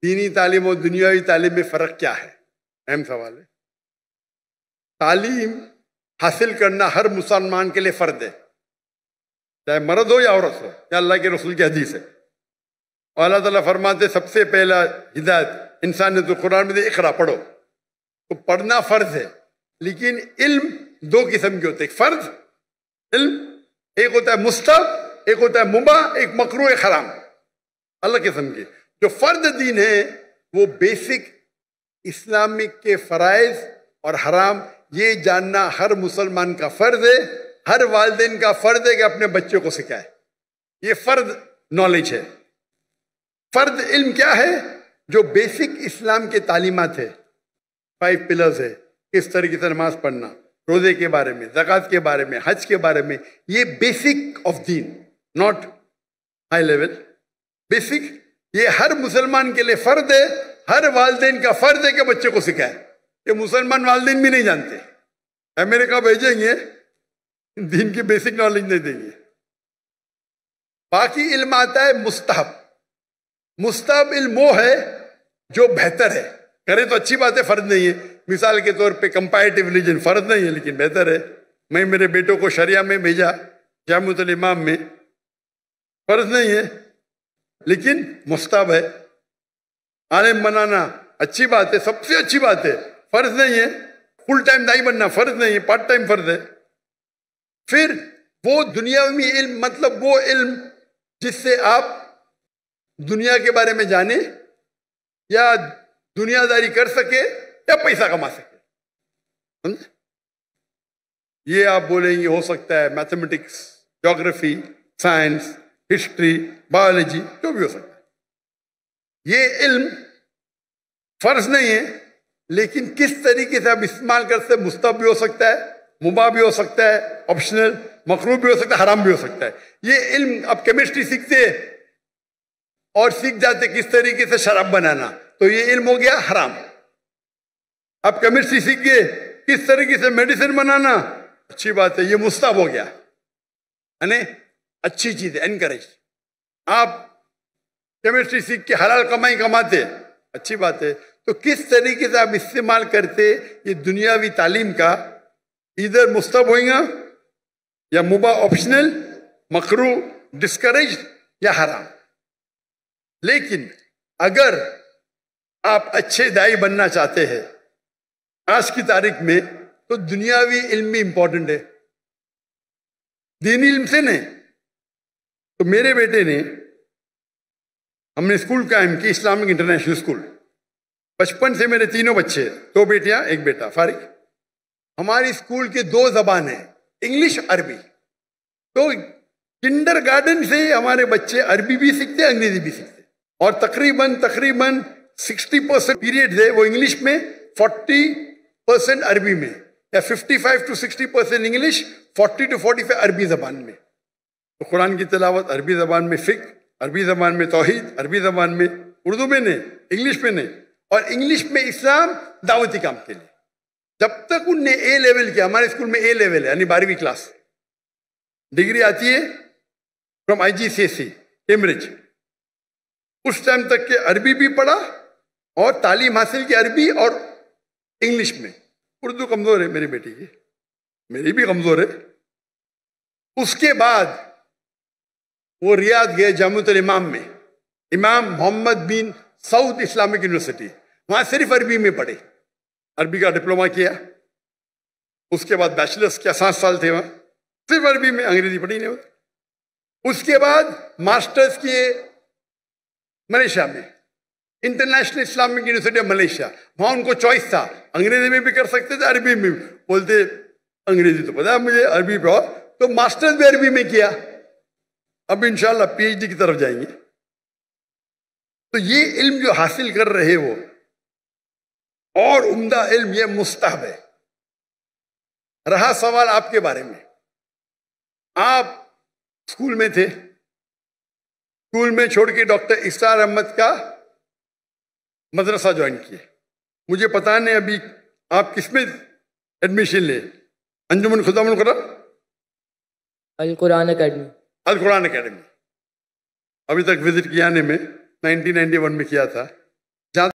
دینی تعلیم اور دنیاوی تعلیم میں فرق کیا ہے؟ اہم سوال ہے۔ تعلیم حاصل کرنا ہر مسلمان کے لیے فرض ہے، چاہے مرد ہو یا عورت ہو، یا اللہ کے رسول کی حدیث ہے۔ اور اللہ تعالیٰ فرماتے سب سے پہلا ہدایت انسان نے تو قرآن میں دے اقرا، پڑھو۔ تو پڑھنا فرض ہے، لیکن علم دو قسم کے ہوتے ہیں۔ ایک فرض علم، ایک ہوتا ہے مستحب، ایک ہوتا ہے مباح، ایک مکروہ، ایک حرام، الگ قسم کے۔ جو فرض دین ہے وہ بیسک اسلامک کے فرائض اور حرام یہ جاننا ہر مسلمان کا فرض ہے، ہر والدین کا فرض ہے کہ اپنے بچوں کو سکھائے۔ یہ فرض نالج ہے۔ فرض علم کیا ہے؟ جو بیسک اسلام کے تعلیمات ہے، 5 پلرز ہے، کس طریقے سے نماز پڑھنا، روزے کے بارے میں، زکوٰۃ کے بارے میں، حج کے بارے میں، یہ بیسک آف دین، ناٹ ہائی لیول، بیسک۔ یہ ہر مسلمان کے لیے فرض ہے، ہر والدین کا فرض ہے کہ بچے کو سکھائے۔ یہ مسلمان والدین بھی نہیں جانتے، امریکہ بھیجیں گے دین کی بیسک نالج نہیں دیں گے۔ باقی علم آتا ہے مستحب۔ مستحب علم وہ ہے جو بہتر ہے، کرے تو اچھی بات ہے، فرض نہیں ہے۔ مثال کے طور پہ کمپیریٹیو ریلیجن فرض نہیں ہے لیکن بہتر ہے۔ میں میرے بیٹوں کو شریعہ میں بھیجا، جامعۃ الامام میں، فرض نہیں ہے لیکن مستحب ہے۔ عالم بنانا اچھی بات ہے، سب سے اچھی بات ہے، فرض نہیں ہے۔ فل ٹائم دائی بننا فرض نہیں ہے، پارٹ ٹائم فرض ہے۔ پھر وہ دنیاوی علم، مطلب وہ علم جس سے آپ دنیا کے بارے میں جانیں یا دنیا داری کر سکے یا پیسہ کما سکے۔ یہ آپ بولیں گے ہو سکتا ہے میتھمیٹکس، جغرافی، سائنس، ہسٹری، بایولوجی، جو بھی ہو سکتا ہے۔ یہ علم فرض نہیں ہے لیکن کس طریقے سے آپ استعمال کر سکتے، مستحب بھی ہو سکتا ہے، مباح بھی ہو سکتا ہے، آپشنل، مکروہ بھی ہو سکتا ہے، حرام بھی ہو سکتا ہے۔ یہ علم آپ کیمسٹری سیکھتے اور سیکھ جاتے کس طریقے سے شراب بنانا، تو یہ علم ہو گیا حرام۔ آپ کیمسٹری سیکھ گئے کس طریقے سے میڈیسن بنانا، اچھی بات ہے، یہ مستحب ہو گیا، یعنی اچھی چیز ہے، انکریج۔ آپ کیمسٹری سیکھ کے حلال کمائی کماتے، اچھی بات ہے۔ تو کس طریقے سے آپ استعمال کرتے یہ دنیاوی تعلیم کا، ادھر مستحب ہوئیں گا یا مباح، آپشنل، مکروہ، ڈسکریج یا حرام۔ لیکن اگر آپ اچھے دائی بننا چاہتے ہیں آج کی تاریخ میں تو دنیاوی علم بھی امپورٹنٹ ہے، دینی علم سے نہیں۔ تو میرے بیٹے نے، ہم نے اسکول قائم کی، اسلامک انٹرنیشنل اسکول۔ بچپن سے میرے تینوں بچے، 2 بیٹیاں 1 بیٹا، فارغ۔ ہماری اسکول کے 2 زبان ہیں، انگلش، عربی۔ تو کنڈر گارڈن سے ہمارے بچے عربی بھی سیکھتے، انگریزی بھی سیکھتے، اور تقریباً 60% پیریڈ ہے وہ انگلش میں، 40% عربی میں، یا 55 to 60% انگلش، 40 to 45 عربی زبان میں۔ تو قرآن کی تلاوت عربی زبان میں، فقہ عربی زبان میں، توحید عربی زبان میں، اردو میں نہیں، انگلش میں نہیں، اور انگلش میں اسلام دعوتی کام کے لیے۔ جب تک ان نے اے لیول کیا، ہمارے اسکول میں اے لیول ہے یعنی 12ویں کلاس، ڈگری آتی ہے فرام IGCSE کیمبرج، اس ٹائم تک کہ عربی بھی پڑھا اور تعلیم حاصل کی عربی اور انگلش میں۔ اردو کمزور ہے میری بیٹی کی، میری بھی کمزور ہے۔ اس کے بعد وہ ریاض گئے جامعۃ الامام میں، امام محمد بن سعود اسلامک یونیورسٹی، وہاں صرف عربی میں پڑھے، عربی کا ڈپلومہ کیا۔ اس کے بعد بیچلرس کیا، 7 سال تھے وہاں، صرف عربی میں، انگریزی پڑھی نہیں ہوتی۔ اس کے بعد ماسٹرز کیے ملیشیا میں، International Islamic University of Malaysia. وہاں ان کو چوائس تھا، انگریزی میں بھی کر سکتے تھے، عربی میں بھی، بولتے انگریزی تو پتا مجھے، عربی پہ، تو ماسٹرز بھی عربی میں کیا۔ اب انشاءاللہ PhD کی طرف جائیں گے۔ تو یہ علم جو حاصل کر رہے وہ اور عمدہ علم، یہ مستحب ہے۔ رہا سوال آپ کے بارے میں، آپ اسکول میں تھے، اسکول میں چھوڑ کے ڈاکٹر اسرار احمد کا مدرسہ جوائن کیے، مجھے پتا نہیں ابھی آپ کس میں ایڈمیشن لے، انجمن خدام القرآن، القرآن اکیڈمی، القرآن اکیڈمی، ابھی تک وزٹ کیا نے میں 1991 میں کیا تھا۔